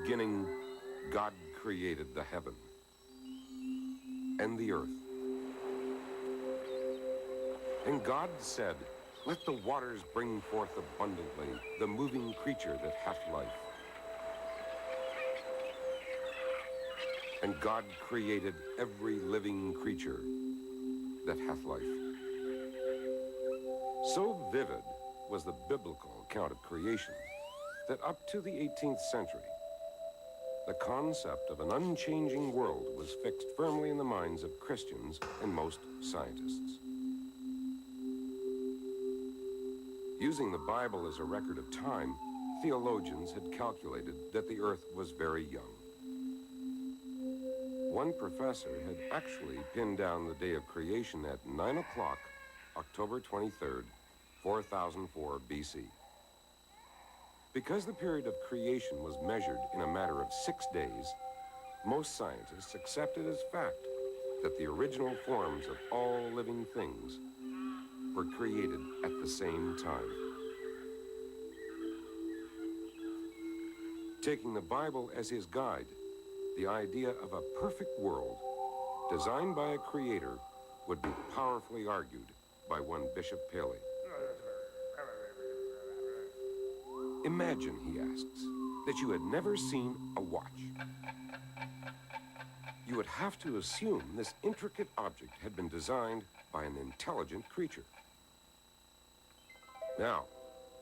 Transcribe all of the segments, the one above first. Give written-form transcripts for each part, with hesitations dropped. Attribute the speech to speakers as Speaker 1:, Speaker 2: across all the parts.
Speaker 1: beginning, God created the heaven and the earth. And God said, "Let the waters bring forth abundantly the moving creature that hath life." And God created every living creature that hath life. So vivid was the biblical account of creation that up to the 18th century, the concept of an unchanging world was fixed firmly in the minds of Christians and most scientists. Using the Bible as a record of time, theologians had calculated that the earth was very young. One professor had actually pinned down the day of creation at 9 o'clock, October 23rd, 4004 BC. Because the period of creation was measured in a matter of 6 days, most scientists accepted as fact that the original forms of all living things were created at the same time. Taking the Bible as his guide, the idea of a perfect world designed by a creator would be powerfully argued by one Bishop Paley. Imagine, he asks, that you had never seen a watch. You would have to assume this intricate object had been designed by an intelligent creature. Now,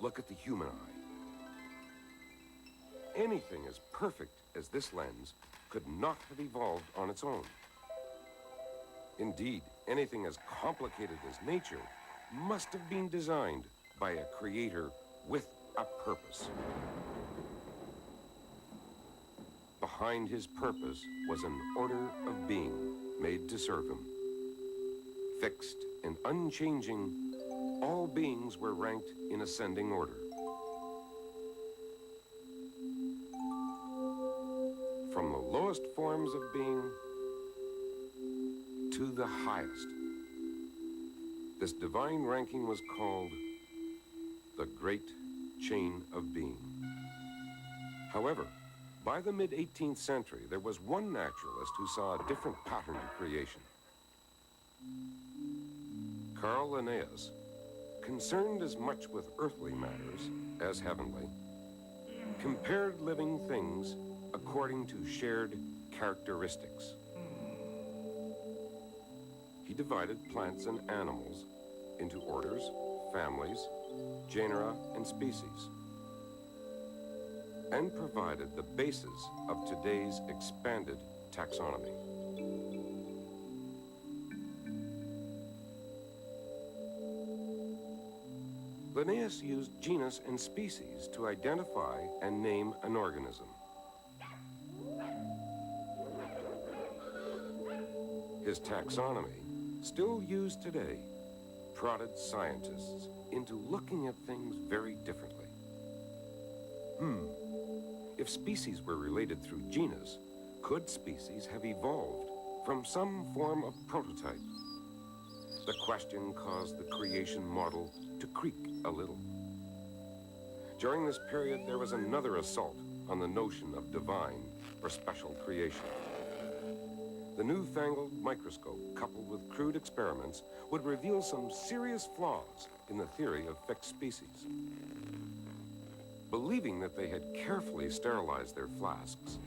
Speaker 1: look at the human eye. Anything as perfect as this lens could not have evolved on its own. Indeed, anything as complicated as nature must have been designed by a creator with a purpose. Behind his purpose was an order of being made to serve him. Fixed and unchanging, all beings were ranked in ascending order. From the lowest forms of being to the highest. This divine ranking was called the Great Chain of Being. However, by the mid-18th century, there was one naturalist who saw a different pattern to creation. Carl Linnaeus, concerned as much with earthly matters as heavenly, compared living things according to shared characteristics. He divided plants and animals into orders, families, genera, and species, and provided the basis of today's expanded taxonomy. Linnaeus used genus and species to identify and name an organism. His taxonomy, still used today, prodded scientists into looking at things very differently. If species were related through genus, could species have evolved from some form of prototype? The question caused the creation model to creak a little. During this period, there was another assault on the notion of divine or special creation. The newfangled microscope, coupled with crude experiments, would reveal some serious flaws in the theory of fixed species. Believing that they had carefully sterilized their flasks,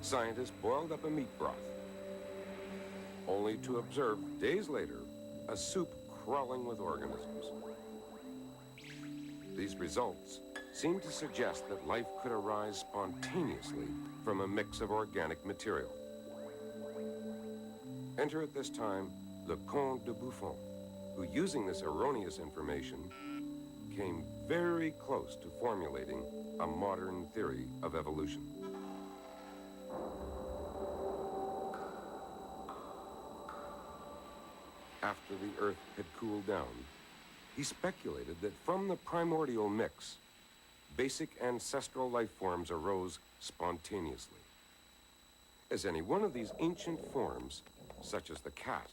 Speaker 1: scientists boiled up a meat broth, only to observe days later a soup crawling with organisms. These results seem to suggest that life could arise spontaneously from a mix of organic material. Enter at this time the Comte de Buffon, who, using this erroneous information, came very close to formulating a modern theory of evolution. After the Earth had cooled down, he speculated that from the primordial mix, basic ancestral life forms arose spontaneously. As any one of these ancient forms, such as the cat,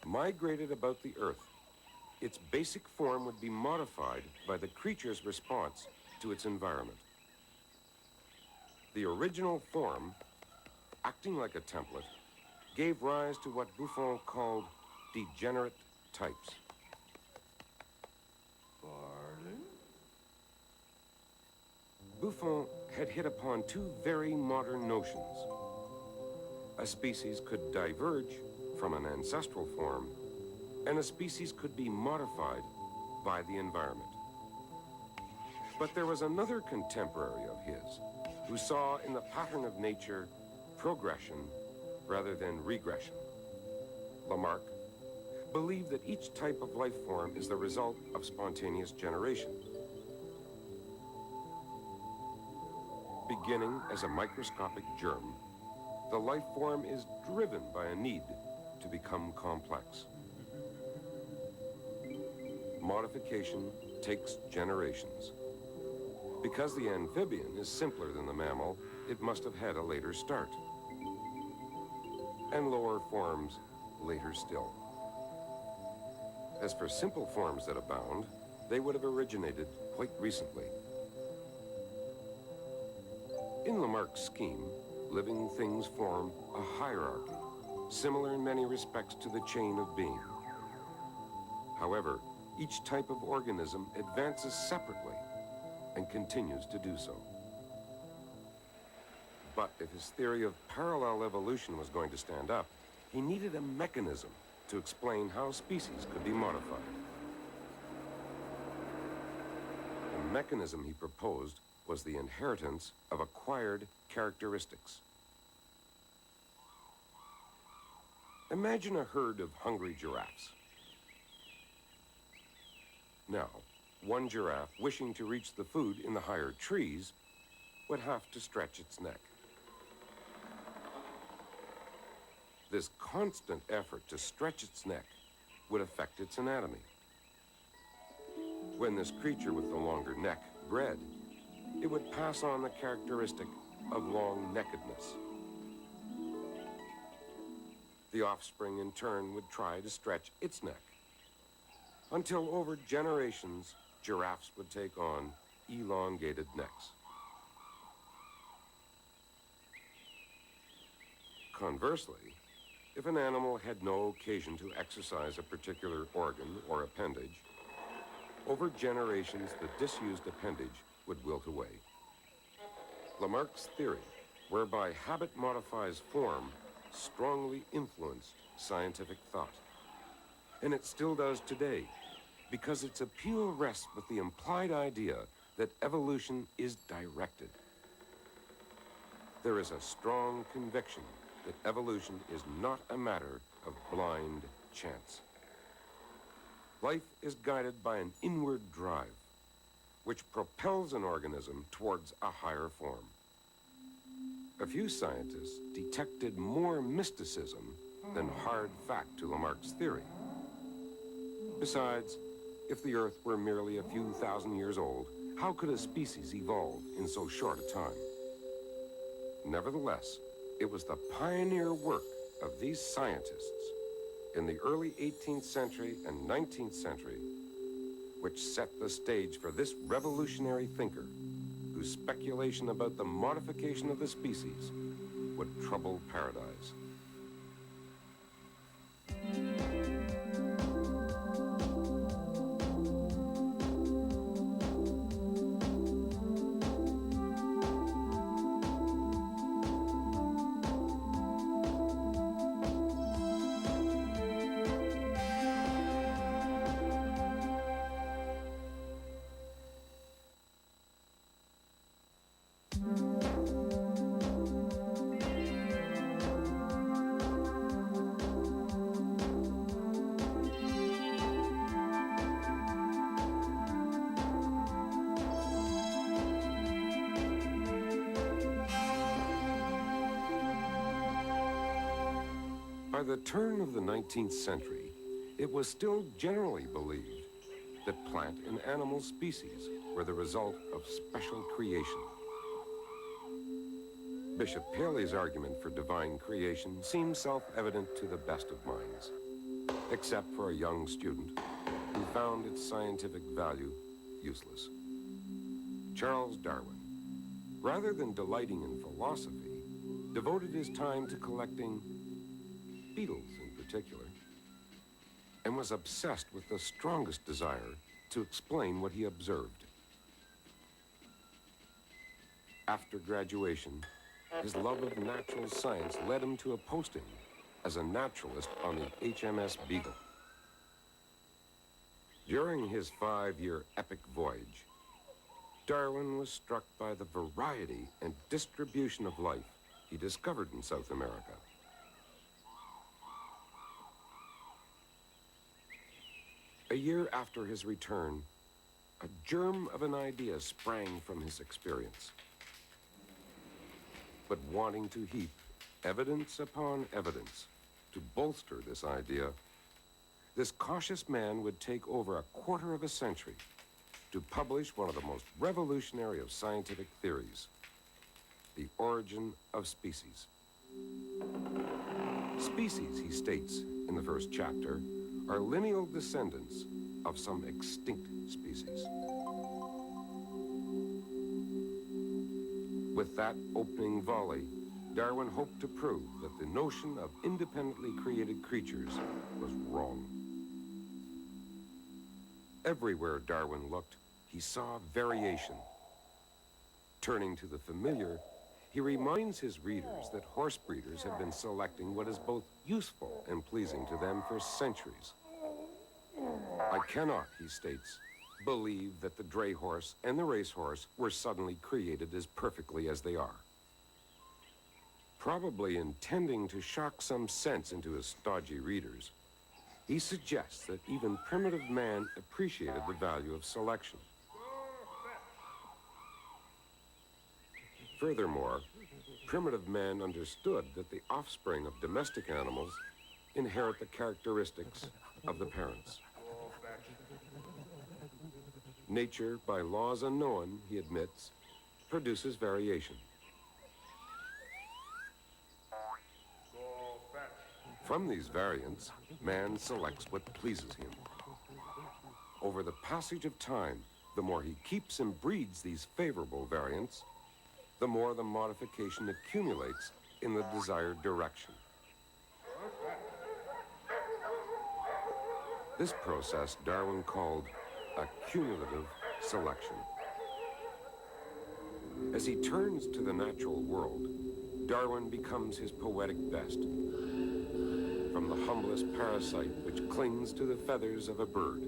Speaker 1: migrated about the Earth, its basic form would be modified by the creature's response to its environment. The original form, acting like a template, gave rise to what Buffon called degenerate types.
Speaker 2: Pardon?
Speaker 1: Buffon had hit upon two very modern notions. A species could diverge from an ancestral form, and a species could be modified by the environment. But there was another contemporary of his who saw in the pattern of nature progression rather than regression. Lamarck believed that each type of life form is the result of spontaneous generation. Beginning as a microscopic germ, the life form is driven by a need to become complex. Modification takes generations. Because the amphibian is simpler than the mammal, it must have had a later start. And lower forms later still. As for simple forms that abound, they would have originated quite recently. In Lamarck's scheme, living things form a hierarchy, similar in many respects to the chain of being. However, each type of organism advances separately and continues to do so. But if his theory of parallel evolution was going to stand up, he needed a mechanism to explain how species could be modified. The mechanism he proposed was the inheritance of acquired characteristics. Imagine a herd of hungry giraffes. Now, one giraffe wishing to reach the food in the higher trees would have to stretch its neck. This constant effort to stretch its neck would affect its anatomy. When this creature with the longer neck bred, it would pass on the characteristic of long-neckedness. The offspring, in turn, would try to stretch its neck, until over generations, giraffes would take on elongated necks. Conversely, if an animal had no occasion to exercise a particular organ or appendage, over generations the disused appendage would wilt away. Lamarck's theory, whereby habit modifies form, strongly influenced scientific thought. And it still does today, because its appeal rests with the implied idea that evolution is directed. There is a strong conviction that evolution is not a matter of blind chance. Life is guided by an inward drive, which propels an organism towards a higher form. A few scientists detected more mysticism than hard fact to Lamarck's theory. Besides, if the Earth were merely a few thousand years old, how could a species evolve in so short a time? Nevertheless, it was the pioneer work of these scientists in the early 18th century and 19th century which set the stage for this revolutionary thinker whose speculation about the modification of the species would trouble paradise. By the turn of the 19th century, it was still generally believed that plant and animal species were the result of special creation. Bishop Paley's argument for divine creation seemed self-evident to the best of minds, except for a young student who found its scientific value useless. Charles Darwin, rather than delighting in philosophy, philosophy, devoted his time to collecting beetles in particular, and was obsessed with the strongest desire to explain what he observed. After graduation, his love of natural science led him to a posting as a naturalist on the HMS Beagle. During his 5-year epic voyage, Darwin was struck by the variety and distribution of life he discovered in South America. A year after his return, a germ of an idea sprang from his experience. But wanting to heap evidence upon evidence to bolster this idea, this cautious man would take over a quarter of a century to publish one of the most revolutionary of scientific theories, the origin of species. Species, he states in the first chapter, are lineal descendants of some extinct species. With that opening volley, Darwin hoped to prove that the notion of independently created creatures was wrong. Everywhere Darwin looked, he saw variation. Turning to the familiar, he reminds his readers that horse breeders have been selecting what is both useful and pleasing to them for centuries. I cannot, he states, believe that the dray horse and the racehorse were suddenly created as perfectly as they are. Probably intending to shock some sense into his stodgy readers, he suggests that even primitive man appreciated the value of selection. Furthermore, primitive man understood that the offspring of domestic animals inherit the characteristics of the parents. Nature, by laws unknown, he admits, produces variation. From these variants, man selects what pleases him. Over the passage of time, the more he keeps and breeds these favorable variants, the more the modification accumulates in the desired direction. This process Darwin called accumulative selection. As he turns to the natural world, Darwin becomes his poetic best. From the humblest parasite which clings to the feathers of a bird,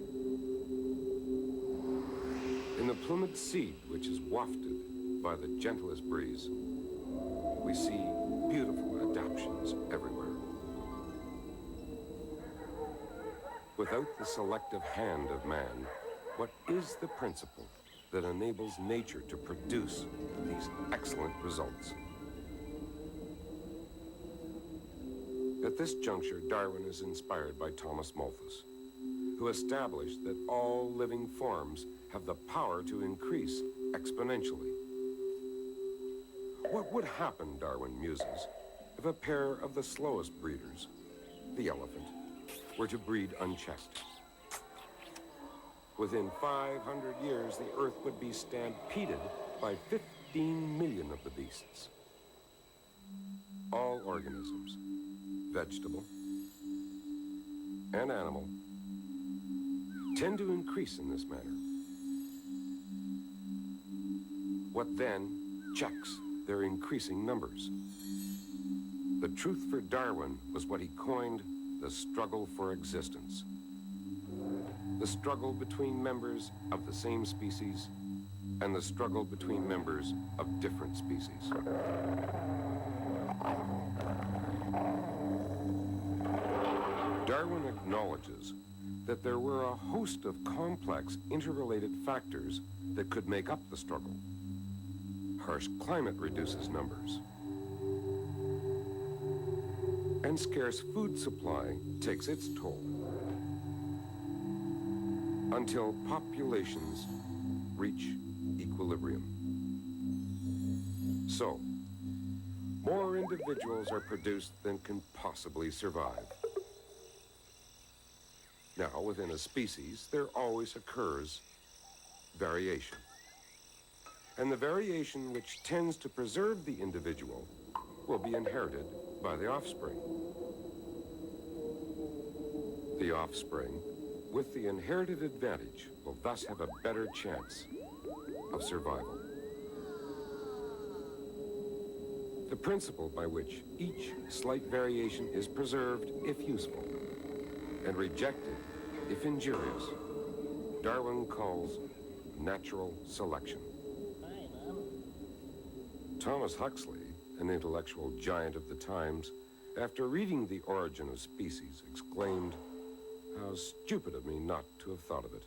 Speaker 1: in the plumaged seed which is wafted by the gentlest breeze, we see beautiful adaptations everywhere. Without the selective hand of man, what is the principle that enables nature to produce these excellent results? At this juncture, Darwin is inspired by Thomas Malthus, who established that all living forms have the power to increase exponentially. What would happen, Darwin muses, if a pair of the slowest breeders, the elephant, were to breed unchecked? Within 500 years, the Earth would be stampeded by 15 million of the beasts. All organisms, vegetable and animal, tend to increase in this manner. What then checks their increasing numbers? The truth for Darwin was what he coined the struggle for existence. The struggle between members of the same species and the struggle between members of different species. Darwin acknowledges that there were a host of complex interrelated factors that could make up the struggle. Harsh climate reduces numbers, and scarce food supply takes its toll, until populations reach equilibrium. So, more individuals are produced than can possibly survive. Now, within a species, there always occurs variation. And the variation which tends to preserve the individual will be inherited by the offspring. The offspring, with the inherited advantage, will thus have a better chance of survival. The principle by which each slight variation is preserved if useful and rejected if injurious, Darwin calls natural selection. Thomas Huxley, an intellectual giant of the times, after reading The Origin of Species, exclaimed, "How stupid of me not to have thought of it."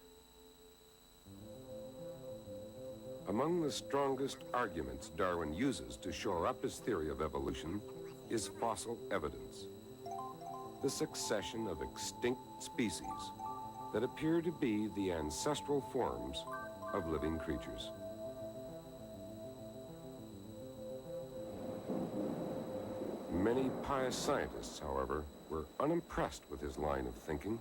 Speaker 1: Among the strongest arguments Darwin uses to shore up his theory of evolution is fossil evidence. The succession of extinct species that appear to be the ancestral forms of living creatures. Many pious scientists, however, were unimpressed with his line of thinking.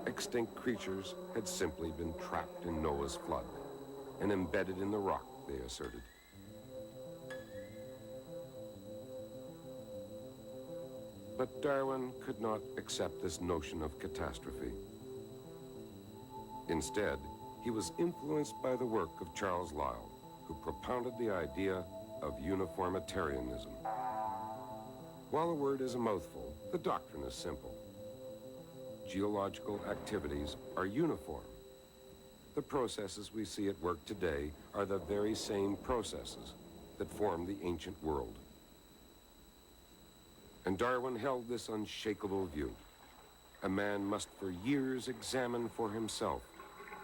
Speaker 1: Extinct creatures had simply been trapped in Noah's flood and embedded in the rock, they asserted. But Darwin could not accept this notion of catastrophe. Instead, he was influenced by the work of Charles Lyell, who propounded the idea of uniformitarianism. While the word is a mouthful, the doctrine is simple. Geological activities are uniform. The processes we see at work today are the very same processes that formed the ancient world. And Darwin held this unshakable view. A man must for years examine for himself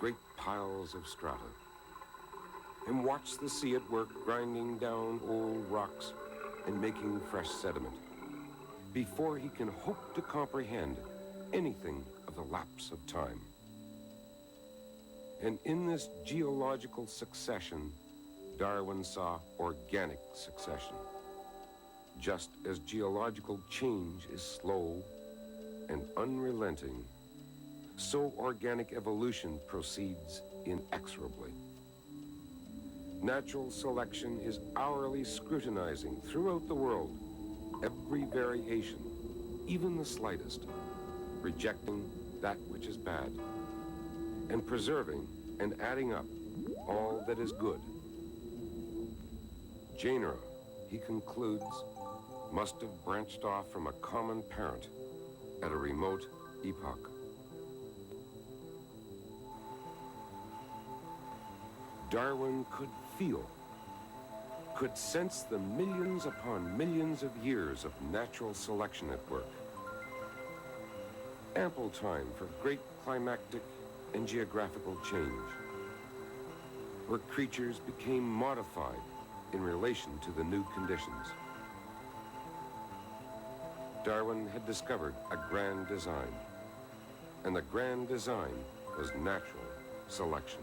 Speaker 1: great piles of strata and watch the sea at work grinding down old rocks and making fresh sediment before he can hope to comprehend anything of the lapse of time. And in this geological succession, Darwin saw organic succession. Just as geological change is slow and unrelenting, so organic evolution proceeds inexorably. Natural selection is hourly scrutinizing throughout the world every variation, even the slightest, rejecting that which is bad, and preserving and adding up all that is good. Genera, he concludes, must have branched off from a common parent at a remote epoch. Darwin could feel, could sense the millions upon millions of years of natural selection at work. Ample time for great climactic and geographical change, where creatures became modified in relation to the new conditions. Darwin had discovered a grand design, and the grand design was natural selection.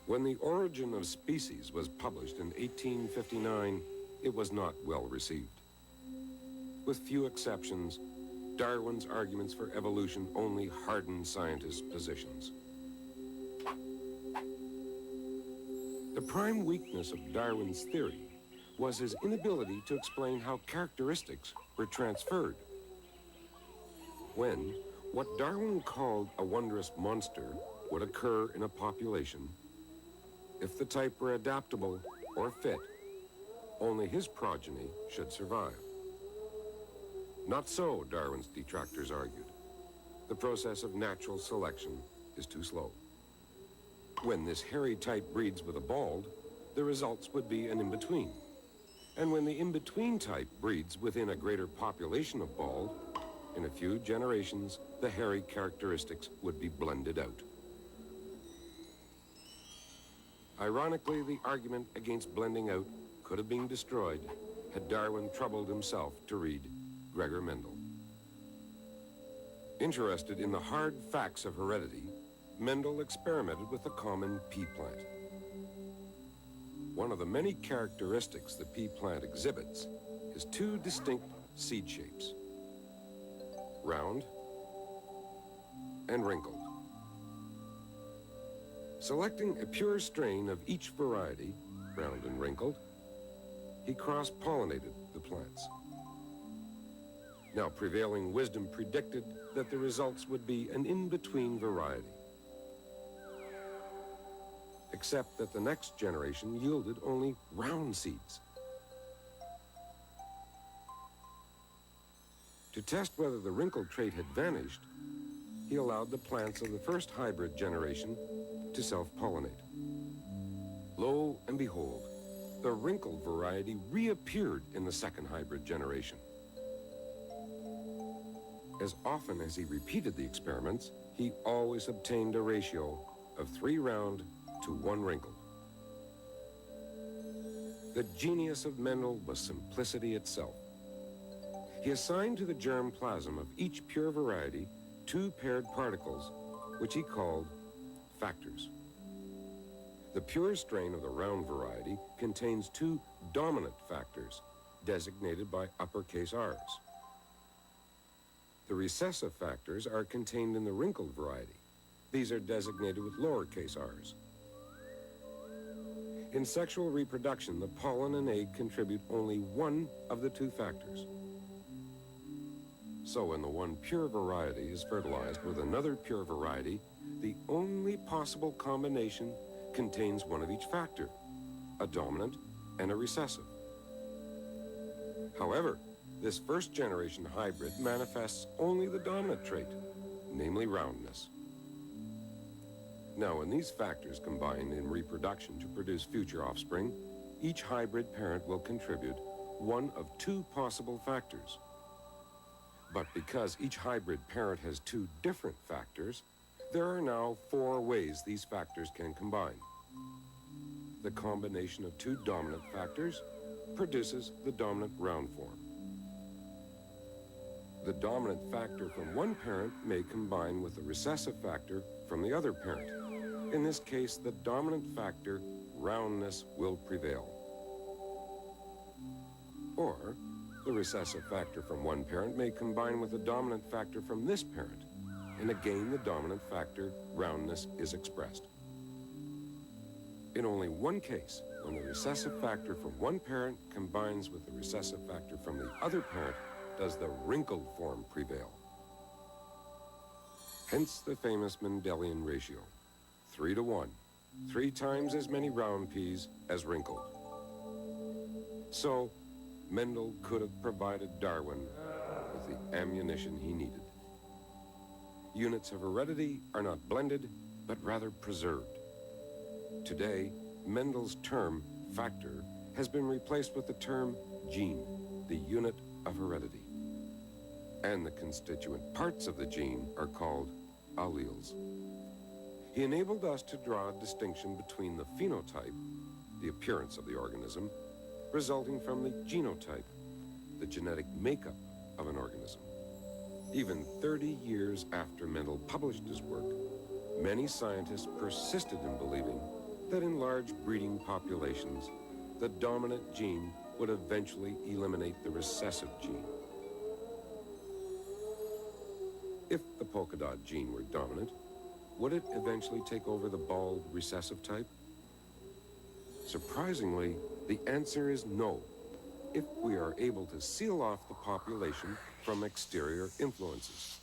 Speaker 1: When The Origin of Species was published in 1859, it was not well received. With few exceptions, Darwin's arguments for evolution only hardened scientists' positions. The prime weakness of Darwin's theory was his inability to explain how characteristics were transferred. When what Darwin called a wondrous monster would occur in a population, if the type were adaptable or fit, only his progeny should survive. Not so, Darwin's detractors argued. The process of natural selection is too slow. When this hairy type breeds with a bald, the results would be an in-between. And when the in-between type breeds within a greater population of bald, in a few generations, the hairy characteristics would be blended out. Ironically, the argument against blending out could have been destroyed had Darwin troubled himself to read Gregor Mendel. Interested in the hard facts of heredity, Mendel experimented with the common pea plant. One of the many characteristics the pea plant exhibits is two distinct seed shapes, round and wrinkled. Selecting a pure strain of each variety, round and wrinkled, he cross-pollinated the plants. Now, prevailing wisdom predicted that the results would be an in-between variety, except that the next generation yielded only round seeds. To test whether the wrinkled trait had vanished, he allowed the plants of the first hybrid generation to self-pollinate. Lo and behold, the wrinkled variety reappeared in the second hybrid generation. As often as he repeated the experiments, he always obtained a ratio of 3 round to 1 wrinkled. The genius of Mendel was simplicity itself. He assigned to the germ plasm of each pure variety 2 paired particles, which he called factors. The pure strain of the round variety contains 2 dominant factors, designated by uppercase R's. The recessive factors are contained in the wrinkled variety. These are designated with lowercase r's. In sexual reproduction, the pollen and egg contribute only one of the 2 factors. So when the one pure variety is fertilized with another pure variety, the only possible combination contains one of each factor, a dominant and a recessive. However, this first generation hybrid manifests only the dominant trait, namely roundness. Now, when these factors combine in reproduction to produce future offspring, each hybrid parent will contribute one of 2 possible factors. But because each hybrid parent has 2 different factors, there are now 4 ways these factors can combine. The combination of 2 dominant factors produces the dominant round form. The dominant factor from one parent may combine with the recessive factor from the other parent. In this case, the dominant factor, roundness, will prevail. Or, the recessive factor from one parent may combine with the dominant factor from this parent, and again the dominant factor, roundness, is expressed. In only one case, when the recessive factor from one parent combines with the recessive factor from the other parent, does the wrinkled form prevail. Hence the famous Mendelian ratio, 3 to 1, 3 times as many round peas as wrinkled. So, Mendel could have provided Darwin with the ammunition he needed. Units of heredity are not blended, but rather preserved. Today, Mendel's term, factor, has been replaced with the term gene, the unit of heredity. And the constituent parts of the gene are called alleles. He enabled us to draw a distinction between the phenotype, the appearance of the organism, resulting from the genotype, the genetic makeup of an organism. Even 30 years after Mendel published his work, many scientists persisted in believing that in large breeding populations, the dominant gene would eventually eliminate the recessive gene. If the polka dot gene were dominant, would it eventually take over the bald recessive type? Surprisingly, the answer is no, if we are able to seal off the population from exterior influences.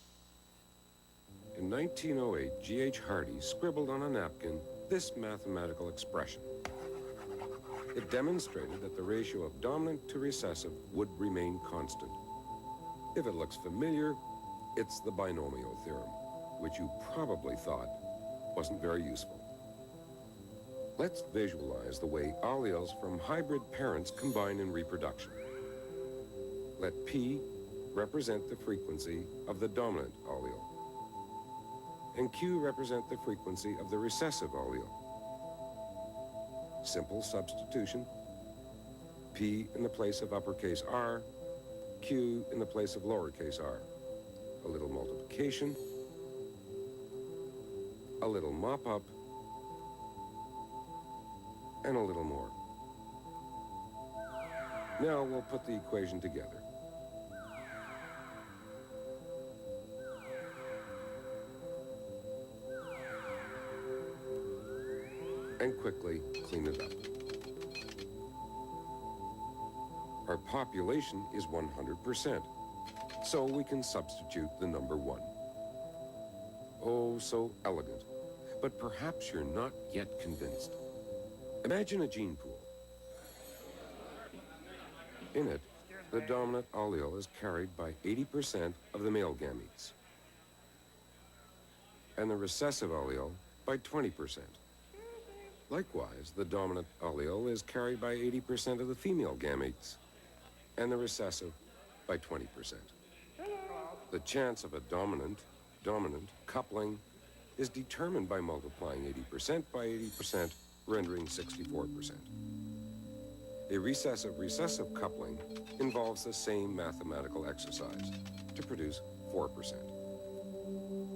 Speaker 1: In 1908, G.H. Hardy scribbled on a napkin this mathematical expression. It demonstrated that the ratio of dominant to recessive would remain constant. If it looks familiar, it's the binomial theorem, which you probably thought wasn't very useful. Let's visualize the way alleles from hybrid parents combine in reproduction. Let P represent the frequency of the dominant allele, and Q represent the frequency of the recessive allele. Simple substitution. P in the place of uppercase R, Q in the place of lowercase r. A little multiplication, a little mop-up, and a little more. Now we'll put the equation together. And quickly clean it up. Our population is 100%, so we can substitute the number 1. Oh, so elegant, but perhaps you're not yet convinced. Imagine a gene pool. In it, the dominant allele is carried by 80% of the male gametes, and the recessive allele by 20%. Likewise, the dominant allele is carried by 80% of the female gametes, and the recessive by 20%. The chance of a dominant coupling is determined by multiplying 80% by 80%, rendering 64%. A recessive coupling involves the same mathematical exercise to produce 4%.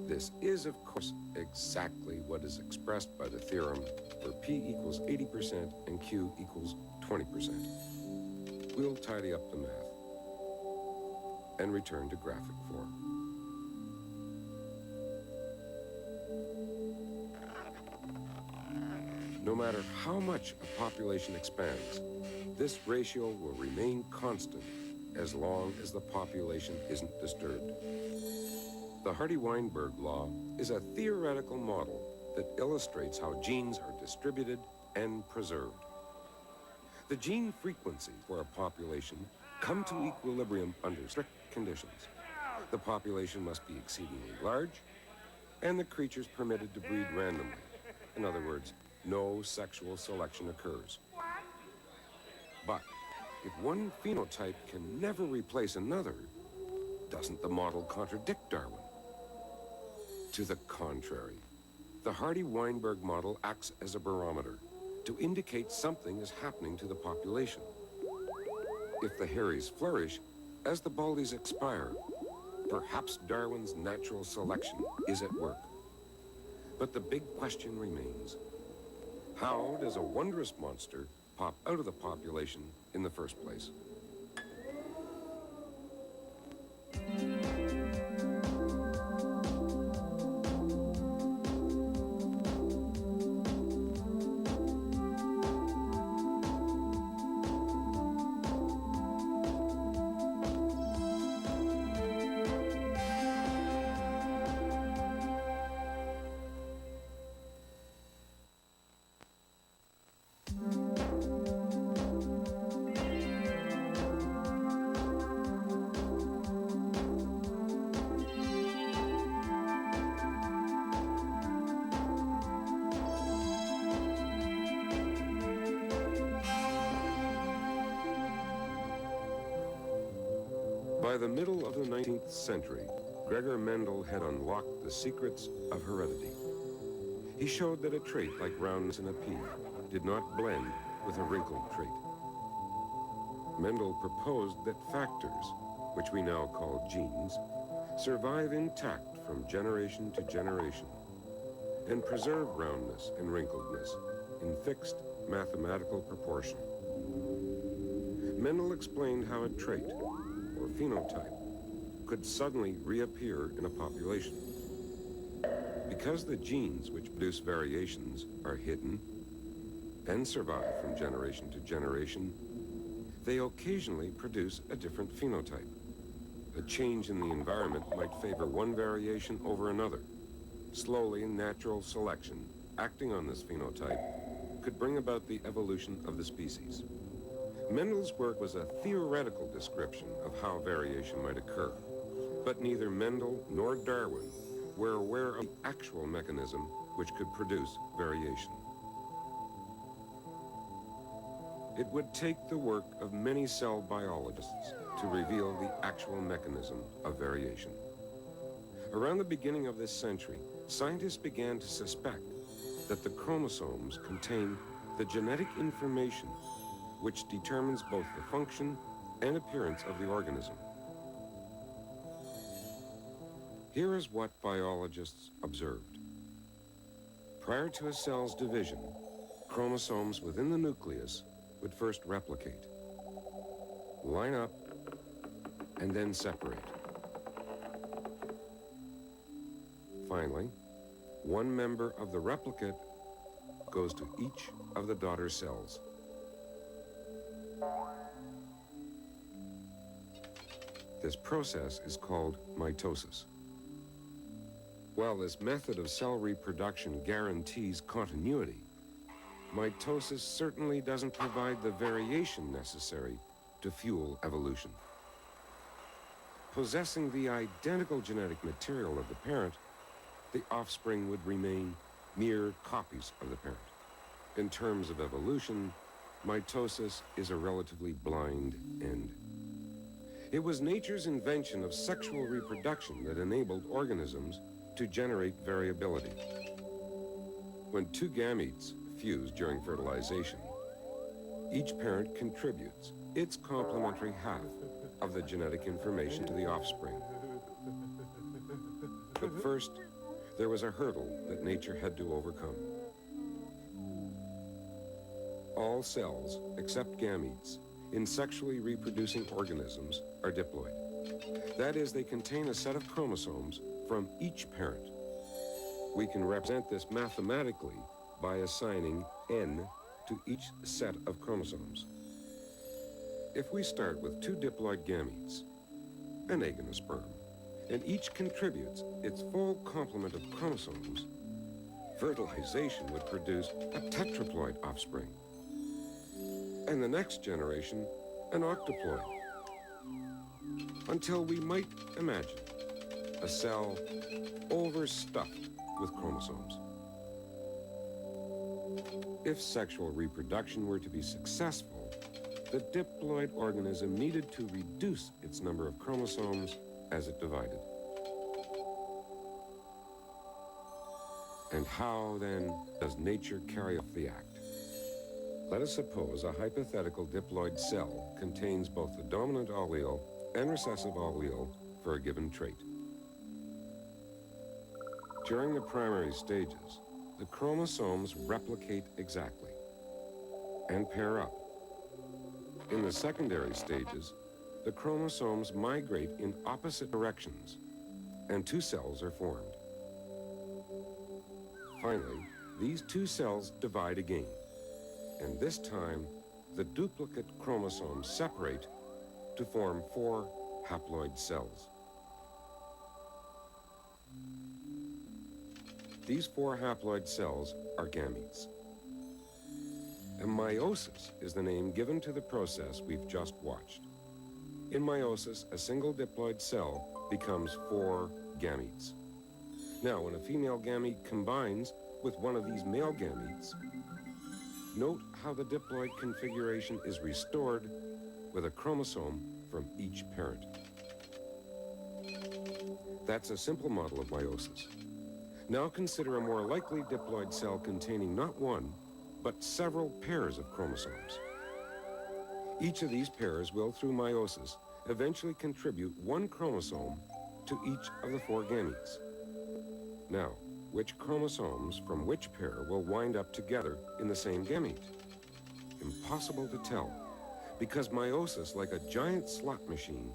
Speaker 1: This is, of course, exactly what is expressed by the theorem where P equals 80% and Q equals 20%. We'll tidy up the math and return to graphic form. No matter how much a population expands, this ratio will remain constant as long as the population isn't disturbed. The Hardy-Weinberg law is a theoretical model that illustrates how genes are distributed and preserved. The gene frequencies for a population come to equilibrium under strict conditions. The population must be exceedingly large, and the creatures permitted to breed randomly. In other words, no sexual selection occurs. But if one phenotype can never replace another, doesn't the model contradict Darwin? To the contrary, the Hardy-Weinberg model acts as a barometer to indicate something is happening to the population. If the hairies flourish, as the baldies expire, perhaps Darwin's natural selection is at work. But the big question remains: how does a wondrous monster pop out of the population in the first place? By the middle of the 19th century, Gregor Mendel had unlocked the secrets of heredity. He showed that a trait like roundness in a pea did not blend with a wrinkled trait. Mendel proposed that factors, which we now call genes, survive intact from generation to generation and preserve roundness and wrinkledness in fixed mathematical proportion. Mendel explained how a trait, or phenotype, could suddenly reappear in a population. Because the genes which produce variations are hidden and survive from generation to generation, they occasionally produce a different phenotype. A change in the environment might favor one variation over another. Slowly, natural selection, acting on this phenotype, could bring about the evolution of the species. Mendel's work was a theoretical description of how variation might occur, but neither Mendel nor Darwin were aware of the actual mechanism which could produce variation. It would take the work of many cell biologists to reveal the actual mechanism of variation. Around the beginning of this century, scientists began to suspect that the chromosomes contain the genetic information which determines both the function and appearance of the organism. Here is what biologists observed. Prior to a cell's division, chromosomes within the nucleus would first replicate, line up, and then separate. Finally, one member of the replicate goes to each of the daughter cells. This process is called mitosis. While this method of cell reproduction guarantees continuity, mitosis certainly doesn't provide the variation necessary to fuel evolution. Possessing the identical genetic material of the parent, the offspring would remain mere copies of the parent. In terms of evolution, mitosis is a relatively blind end. It was nature's invention of sexual reproduction that enabled organisms to generate variability. When two gametes fuse during fertilization, each parent contributes its complementary half of the genetic information to the offspring. But first, there was a hurdle that nature had to overcome. All cells, except gametes, in sexually reproducing organisms are diploid. That is, they contain a set of chromosomes from each parent. We can represent this mathematically by assigning n to each set of chromosomes. If we start with two diploid gametes, an egg and a sperm, and each contributes its full complement of chromosomes, fertilization would produce a tetraploid offspring. And the next generation, an octoploid. Until we might imagine a cell overstuffed with chromosomes. If sexual reproduction were to be successful, the diploid organism needed to reduce its number of chromosomes as it divided. And how, then, does nature carry out the act? Let us suppose a hypothetical diploid cell contains both the dominant allele and recessive allele for a given trait. During the primary stages, the chromosomes replicate exactly and pair up. In the secondary stages, the chromosomes migrate in opposite directions, and two cells are formed. Finally, these two cells divide again, and this time, the duplicate chromosomes separate to form 4 haploid cells. These 4 haploid cells are gametes. And meiosis is the name given to the process we've just watched. In meiosis, a single diploid cell becomes 4 gametes. Now, when a female gamete combines with one of these male gametes, note how the diploid configuration is restored with a chromosome from each parent. That's a simple model of meiosis. Now consider a more likely diploid cell containing not one, but several pairs of chromosomes. Each of these pairs will, through meiosis, eventually contribute 1 chromosome to each of the 4 gametes. Now, which chromosomes from which pair will wind up together in the same gamete? Impossible to tell, because meiosis, like a giant slot machine,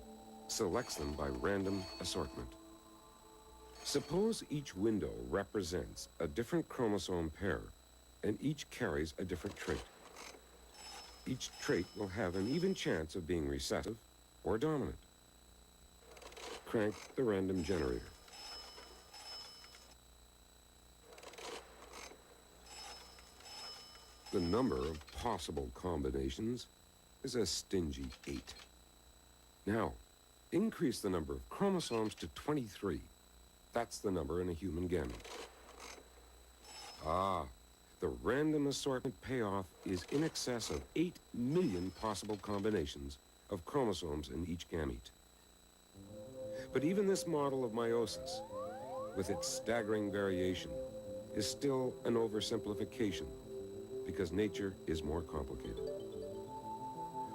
Speaker 1: selects them by random assortment. Suppose each window represents a different chromosome pair, and each carries a different trait. Each trait will have an even chance of being recessive or dominant. Crank the random generator. The number of possible combinations is a stingy 8. Now, increase the number of chromosomes to 23. That's the number in a human gamete. Ah, The random assortment payoff is in excess of 8 million possible combinations of chromosomes in each gamete. But even this model of meiosis, with its staggering variation, is still an oversimplification because nature is more complicated.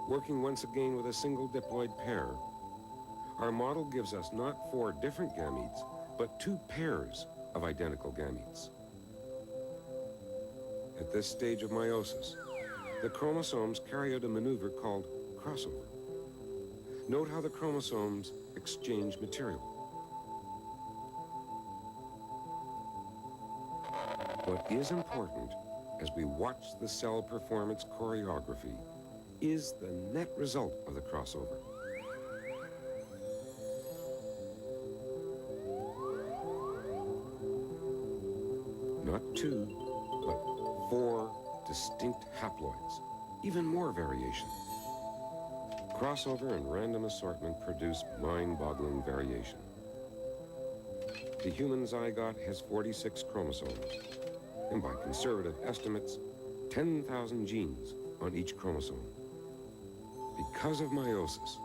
Speaker 1: Working once again with a single diploid pair, our model gives us not 4 different gametes, but 2 pairs of identical gametes. At this stage of meiosis, the chromosomes carry out a maneuver called crossover. Note how the chromosomes exchange material. What is important as we watch the cell perform its choreography is the net result of the crossover. Not 2, but 4 distinct haploids, even more variation. Crossover and random assortment produce mind-boggling variation. The human zygote has 46 chromosomes, and by conservative estimates, 10,000 genes on each chromosome. Because of meiosis,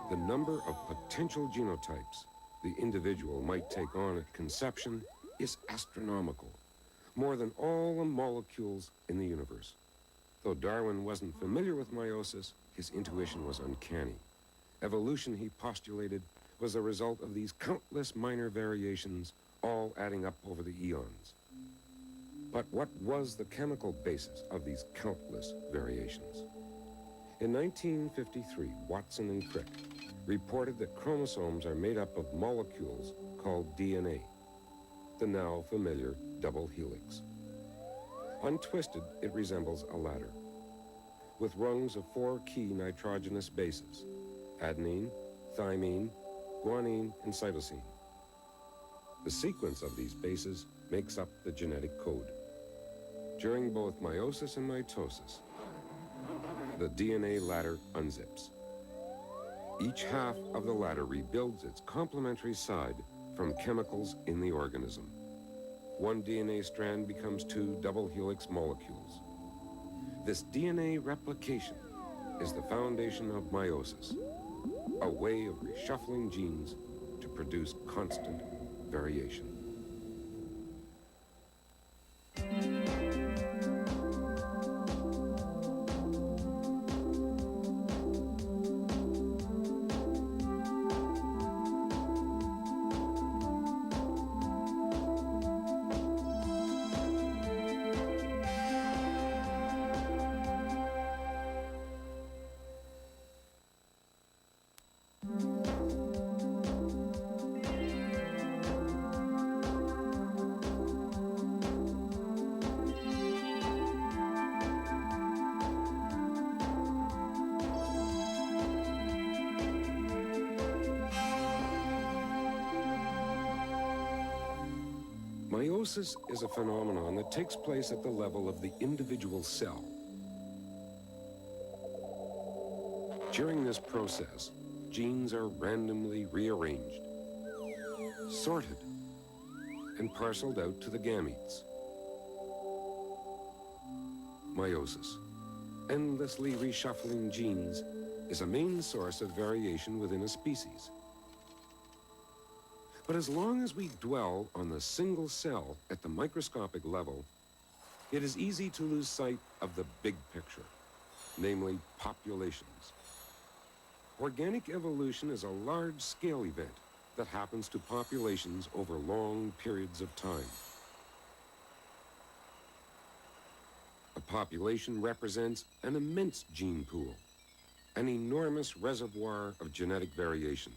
Speaker 1: the number of potential genotypes the individual might take on at conception is astronomical, more than all the molecules in the universe. Though Darwin wasn't familiar with meiosis, his intuition was uncanny. Evolution, he postulated, was the result of these countless minor variations, all adding up over the eons. But what was the chemical basis of these countless variations? In 1953, Watson and Crick reported that chromosomes are made up of molecules called DNA, the now familiar double helix. Untwisted, it resembles a ladder, with rungs of 4 key nitrogenous bases: adenine, thymine, guanine, and cytosine. The sequence of these bases makes up the genetic code. During both meiosis and mitosis, the DNA ladder unzips. Each half of the ladder rebuilds its complementary side from chemicals in the organism. One DNA strand becomes 2 double helix molecules. This DNA replication is the foundation of meiosis, a way of reshuffling genes to produce constant variation. Meiosis is a phenomenon that takes place at the level of the individual cell. During this process, genes are randomly rearranged, sorted, and parceled out to the gametes. Meiosis, endlessly reshuffling genes, is a main source of variation within a species. But as long as we dwell on the single cell at the microscopic level, it is easy to lose sight of the big picture, namely populations. Organic evolution is a large-scale event that happens to populations over long periods of time. A population represents an immense gene pool, an enormous reservoir of genetic variation.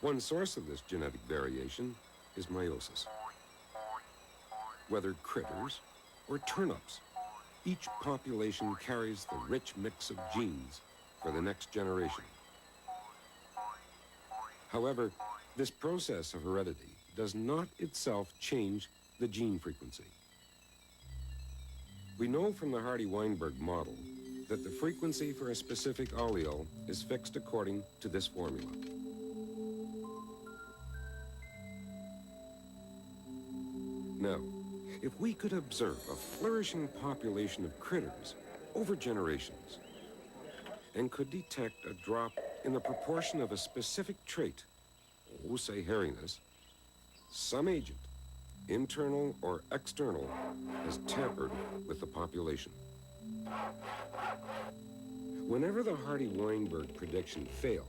Speaker 1: One source of this genetic variation is meiosis. Whether critters or turnips, each population carries the rich mix of genes for the next generation. However, this process of heredity does not itself change the gene frequency. We know from the Hardy-Weinberg model that the frequency for a specific allele is fixed according to this formula. Now, If we could observe a flourishing population of critters over generations and could detect a drop in the proportion of a specific trait, say hairiness, some agent, internal or external, has tampered with the population. Whenever the Hardy-Weinberg prediction fails,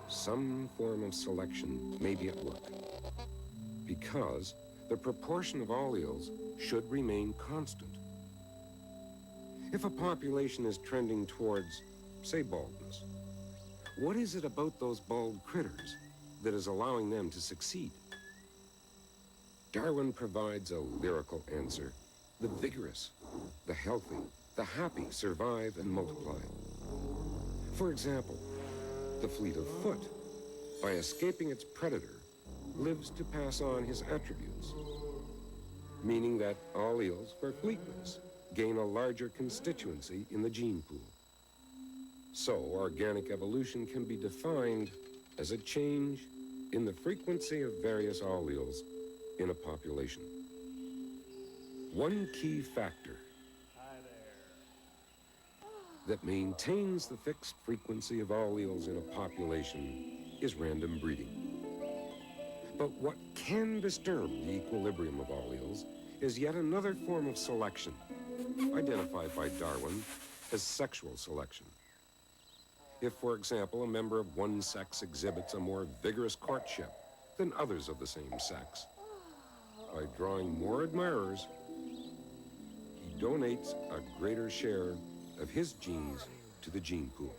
Speaker 1: some form of selection may be at work, because the proportion of alleles should remain constant. If a population is trending towards, say, baldness, what is it about those bald critters that is allowing them to succeed? Darwin provides a lyrical answer. The vigorous, the healthy, the happy survive and multiply. For example, the fleet of foot, by escaping its predator, lives to pass on his attributes, meaning that alleles for fleetness gain a larger constituency in the gene pool. So, organic evolution can be defined as a change in the frequency of various alleles in a population. One key factor that maintains the fixed frequency of alleles in a population is random breeding. But what can disturb the equilibrium of alleles is yet another form of selection, identified by Darwin as sexual selection. If, for example, a member of one sex exhibits a more vigorous courtship than others of the same sex, by drawing more admirers, he donates a greater share of his genes to the gene pool.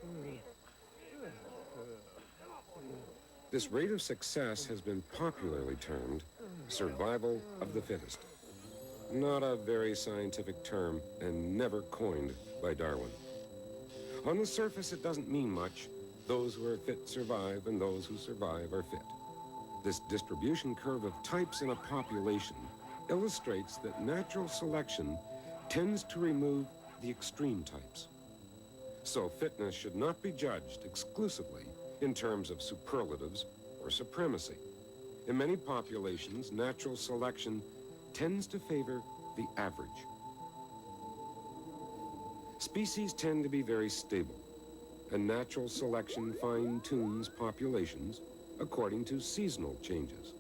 Speaker 1: This rate of success has been popularly termed survival of the fittest. Not a very scientific term and never coined by Darwin. On the surface, it doesn't mean much. Those who are fit survive and those who survive are fit. This distribution curve of types in a population illustrates that natural selection tends to remove the extreme types. So fitness should not be judged exclusively in terms of superlatives or supremacy. In many populations, natural selection tends to favor the average. Species tend to be very stable, and natural selection fine-tunes populations according to seasonal changes.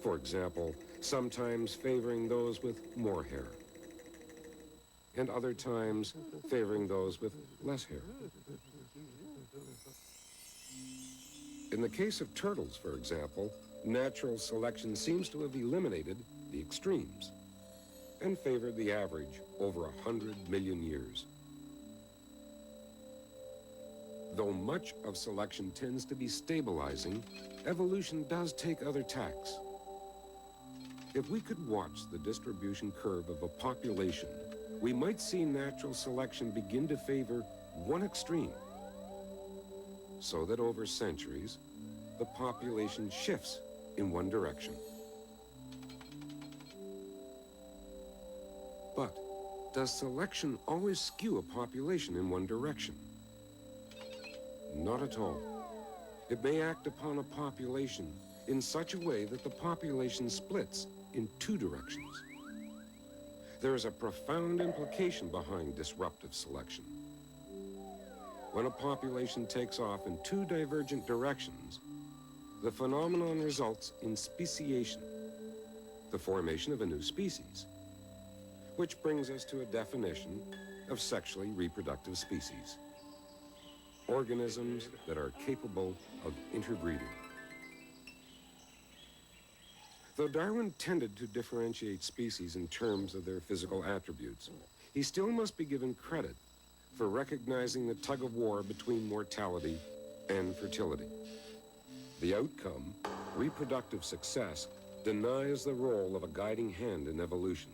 Speaker 1: For example, sometimes favoring those with more hair, and other times favoring those with less hair. In the case of turtles, for example, natural selection seems to have eliminated the extremes and favored the average over 100 million years. Though much of selection tends to be stabilizing, evolution does take other tacks. If we could watch the distribution curve of a population, we might see natural selection begin to favor one extreme, so that over centuries, the population shifts in one direction. But does selection always skew a population in one direction? Not at all. It may act upon a population in such a way that the population splits in two directions. There is a profound implication behind disruptive selection. When a population takes off in two divergent directions, the phenomenon results in speciation, the formation of a new species, which brings us to a definition of sexually reproductive species: organisms that are capable of interbreeding. Though Darwin tended to differentiate species in terms of their physical attributes, he still must be given credit for recognizing the tug-of-war between mortality and fertility. The outcome, reproductive success, denies the role of a guiding hand in evolution.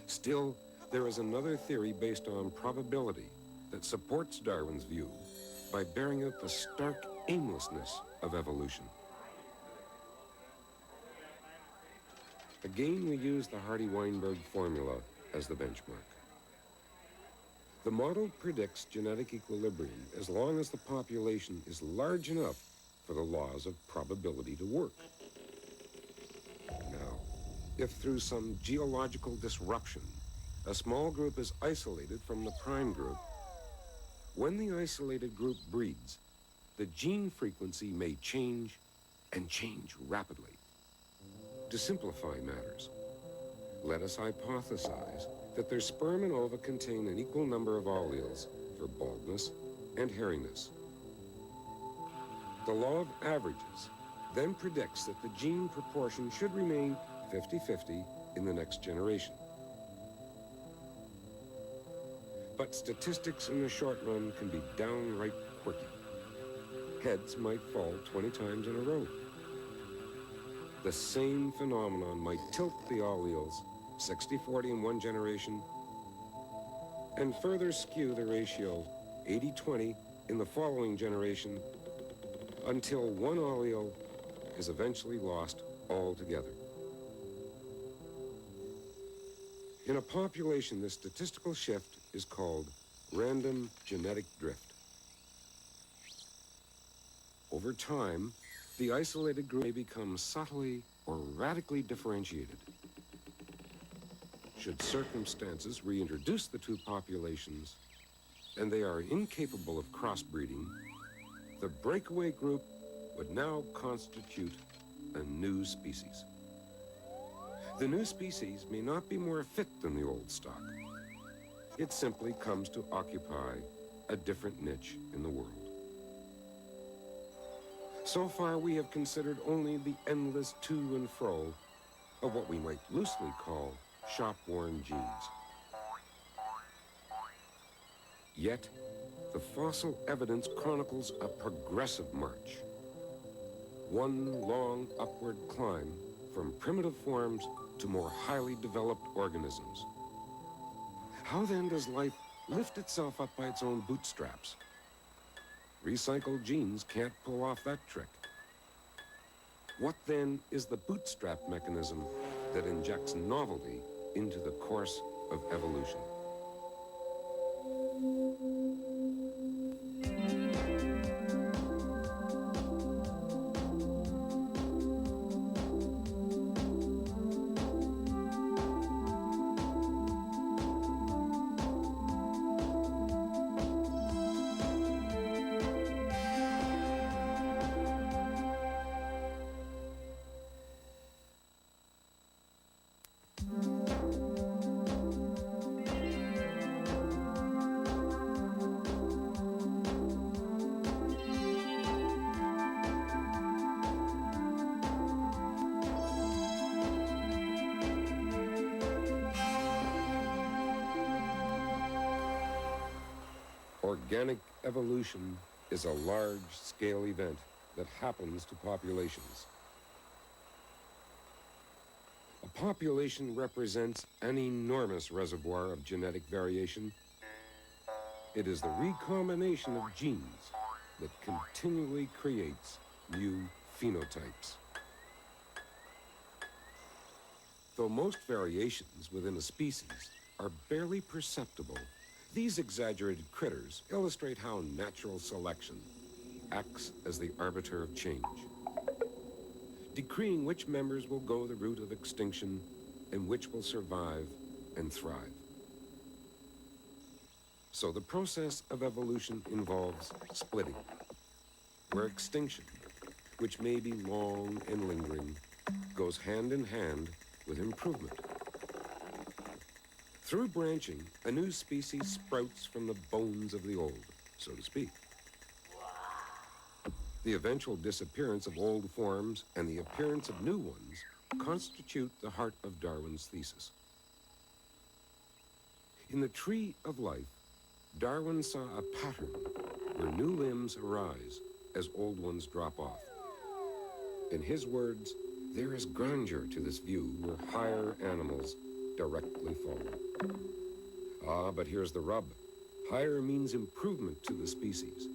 Speaker 1: Still, there is another theory based on probability that supports Darwin's view by bearing out the stark aimlessness of evolution. Again, we use the Hardy-Weinberg formula as the benchmark. The model predicts genetic equilibrium as long as the population is large enough for the laws of probability to work. Now, if through some geological disruption, a small group is isolated from the prime group, when the isolated group breeds, the gene frequency may change, and change rapidly. To simplify matters, let us hypothesize that their sperm and ova contain an equal number of alleles for baldness and hairiness. The law of averages then predicts that the gene proportion should remain 50-50 in the next generation. But statistics in the short run can be downright quirky. Heads might fall 20 times in a row. The same phenomenon might tilt the alleles 60-40 in one generation and further skew the ratio 80-20 in the following generation until one allele is eventually lost altogether. In a population, this statistical shift is called random genetic drift. Over time, the isolated group may become subtly or radically differentiated. Should circumstances reintroduce the two populations, and they are incapable of crossbreeding, the breakaway group would now constitute a new species. The new species may not be more fit than the old stock. It simply comes to occupy a different niche in the world. So far, we have considered only the endless to and fro of what we might loosely call shop-worn genes. Yet, the fossil evidence chronicles a progressive march. One long upward climb from primitive forms to more highly developed organisms. How then does life lift itself up by its own bootstraps? Recycled genes can't pull off that trick. What then is the bootstrap mechanism that injects novelty into the course of evolution? Organic evolution is a large-scale event that happens to populations. A population represents an enormous reservoir of genetic variation. It is the recombination of genes that continually creates new phenotypes. Though most variations within a species are barely perceptible, these exaggerated critters illustrate how natural selection acts as the arbiter of change, decreeing which members will go the route of extinction and which will survive and thrive. So the process of evolution involves splitting, where extinction, which may be long and lingering, goes hand in hand with improvement. Through branching, a new species sprouts from the bones of the old, so to speak. The eventual disappearance of old forms and the appearance of new ones constitute the heart of Darwin's thesis. In the tree of life, Darwin saw a pattern where new limbs arise as old ones drop off. In his words, there is grandeur to this view where higher animals directly follow. Ah, but here's the rub. Higher means improvement to the species.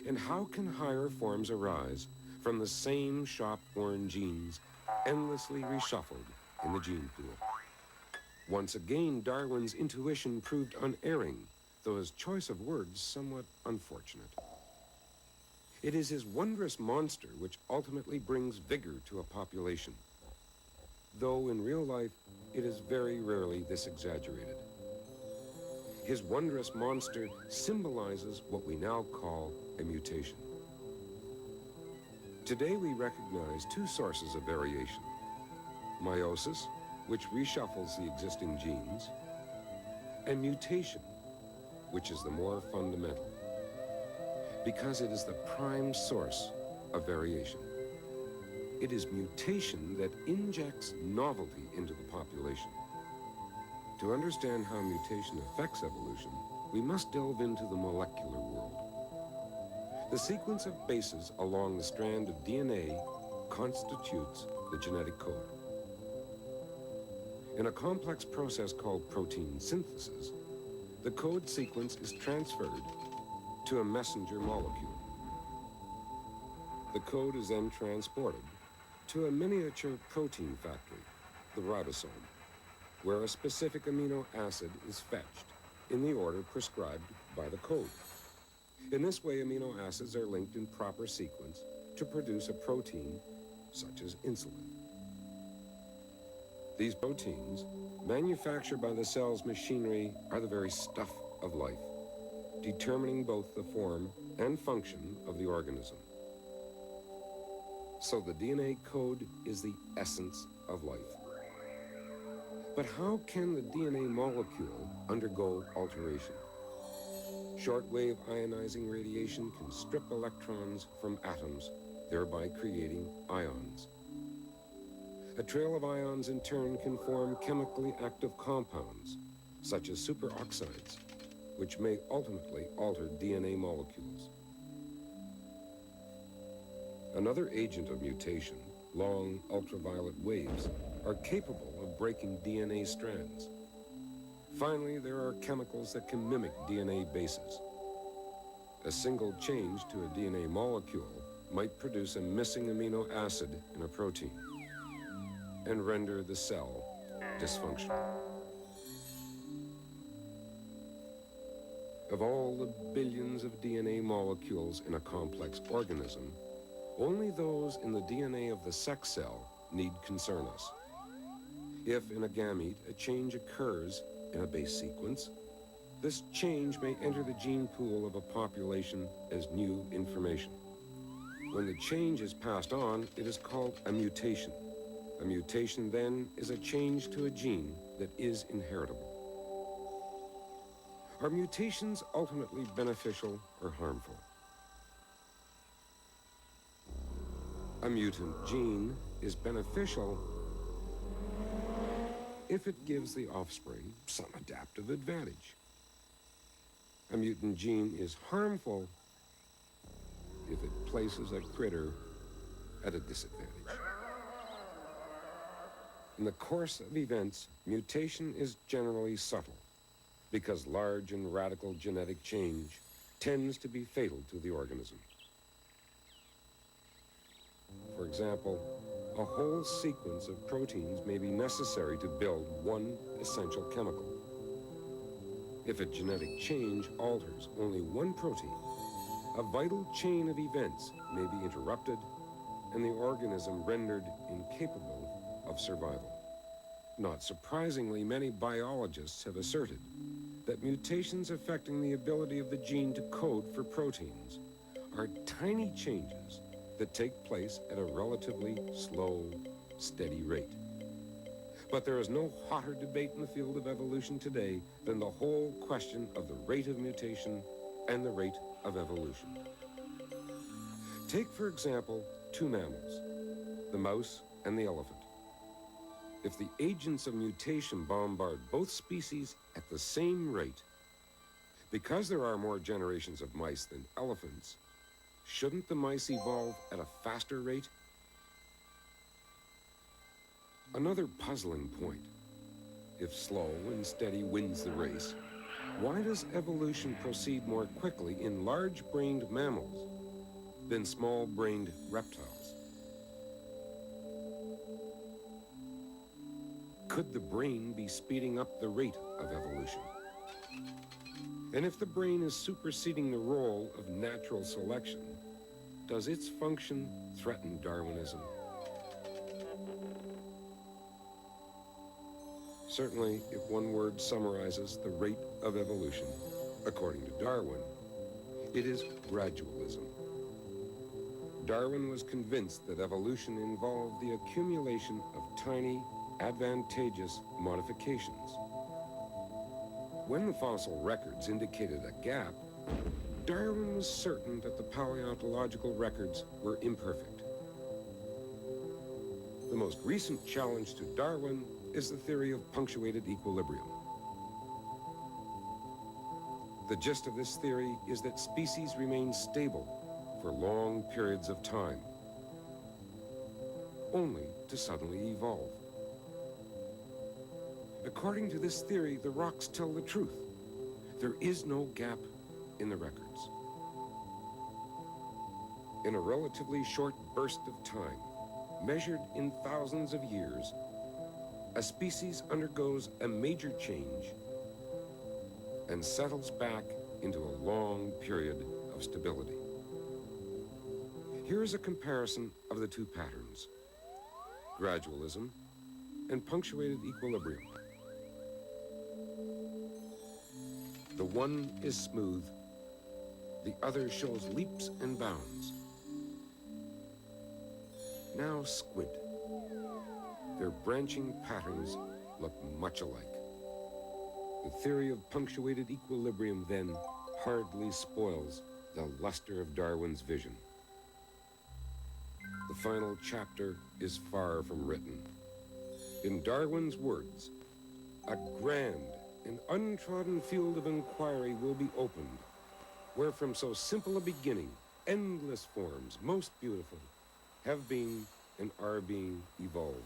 Speaker 1: And how can higher forms arise from the same shop-worn genes endlessly reshuffled in the gene pool? Once again, Darwin's intuition proved unerring, though his choice of words somewhat unfortunate. It is his wondrous monster which ultimately brings vigor to a population. though in real life it is very rarely this exaggerated. His wondrous monster symbolizes what we now call a mutation. Today we recognize two sources of variation: meiosis, which reshuffles the existing genes, and mutation, which is the more fundamental, because it is the prime source of variation. It is mutation that injects novelty into the population. To understand how mutation affects evolution, we must delve into the molecular world. The sequence of bases along the strand of DNA constitutes the genetic code. In a complex process called protein synthesis, the code sequence is transferred to a messenger molecule. The code is then transported to a miniature protein factory, the ribosome, where a specific amino acid is fetched in the order prescribed by the code. In this way, amino acids are linked in proper sequence to produce a protein such as insulin. These proteins, manufactured by the cell's machinery, are the very stuff of life, determining both the form and function of the organism. So the DNA code is the essence of life. But how can the DNA molecule undergo alteration? Shortwave ionizing radiation can strip electrons from atoms, thereby creating ions. A trail of ions in turn can form chemically active compounds, such as superoxides, which may ultimately alter DNA molecules. Another agent of mutation, long ultraviolet waves, are capable of breaking DNA strands. Finally, there are chemicals that can mimic DNA bases. A single change to a DNA molecule might produce a missing amino acid in a protein and render the cell dysfunctional. Of all the billions of DNA molecules in a complex organism, only those in the DNA of the sex cell need concern us. If in a gamete a change occurs in a base sequence, this change may enter the gene pool of a population as new information. When the change is passed on, it is called a mutation. A mutation, then, is a change to a gene that is inheritable. Are mutations ultimately beneficial or harmful? A mutant gene is beneficial if it gives the offspring some adaptive advantage. A mutant gene is harmful if it places a critter at a disadvantage. In the course of events, mutation is generally subtle because large and radical genetic change tends to be fatal to the organism. For example, a whole sequence of proteins may be necessary to build one essential chemical. If a genetic change alters only one protein, a vital chain of events may be interrupted and the organism rendered incapable of survival. Not surprisingly, many biologists have asserted that mutations affecting the ability of the gene to code for proteins are tiny changes that take place at a relatively slow, steady rate. But there is no hotter debate in the field of evolution today than the whole question of the rate of mutation and the rate of evolution. Take, for example, two mammals, the mouse and the elephant. If the agents of mutation bombard both species at the same rate, because there are more generations of mice than elephants, shouldn't the mice evolve at a faster rate? Another puzzling point. If slow and steady wins the race, why does evolution proceed more quickly in large-brained mammals than small-brained reptiles? Could the brain be speeding up the rate of evolution? And if the brain is superseding the role of natural selection, does its function threaten Darwinism? Certainly, if one word summarizes the rate of evolution, according to Darwin, it is gradualism. Darwin was convinced that evolution involved the accumulation of tiny, advantageous modifications. When the fossil records indicated a gap, Darwin was certain that the paleontological records were imperfect. The most recent challenge to Darwin is the theory of punctuated equilibrium. The gist of this theory is that species remain stable for long periods of time, only to suddenly evolve. According to this theory, the rocks tell the truth. There is no gap in the records. In a relatively short burst of time, measured in thousands of years, a species undergoes a major change and settles back into a long period of stability. Here is a comparison of the two patterns: gradualism and punctuated equilibrium. The one is smooth, the other shows leaps and bounds. Now squint. Their branching patterns look much alike. The theory of punctuated equilibrium then hardly spoils the luster of Darwin's vision. The final chapter is far from written. In Darwin's words, a grand and untrodden field of inquiry will be opened, where from so simple a beginning, endless forms, most beautiful, have been and are being evolved.